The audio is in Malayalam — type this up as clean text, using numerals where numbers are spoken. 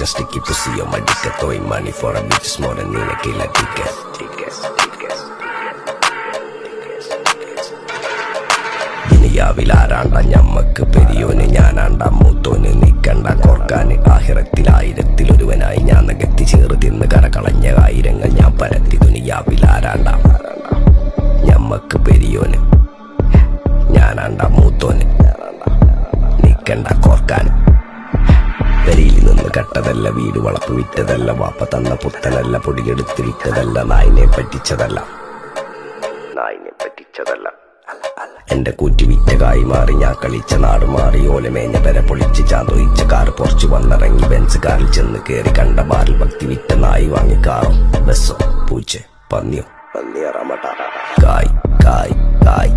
Mr. Sticky Pussy on my dick. Throwing money for a bitch is more than in a killer ticket. ദുനിയാവിലാരാണ്ട ഞമ്മക്ക് പെരിയോന് ഞാനാണ്ട മൂത്തോന് നിക്കണ്ട കോർക്കാന് ആഹിറത്തിലായിരത്തിലൊരുവനായി ഞാൻ നകത്തി ചേറ് തിന്ന് കരകളഞ്ഞ ആയിരങ്ങൾ ഞാൻ പരത്തി ദുനിയാവിലാരാണ്ട ഞമ്മക്ക് പെരിയോന് ഞാനാണ്ട മൂത്തോന് നിക്കണ്ട കോർക്കാന് പെരിയിൽ നിന്ന് കട്ടതല്ല വീട് വളപ്പ് വിറ്റതല്ല വാപ്പ തന്ന പുത്തനല്ല പൊടിയെടുത്ത് വിറ്റതല്ല നായിനെ പറ്റിച്ചതല്ല എന്റെ കൂറ്റി വിറ്റ കായി മാറി ഞാൻ കളിച്ച നാട് മാറി ഓലമേഞ്ഞ പെര പൊളിച്ച് ചാതൊയിച്ച കാറ് പൊറച്ചു വന്നിറങ്ങി ബെൻസ് കാറിൽ ചെന്ന് കേറി കണ്ട ബാറിൽ ഭക്തി വിറ്റ നായി വാങ്ങി കാറോ ബസ്സോ പൂച്ച പന്നിയോ കായ് കായ് കായ്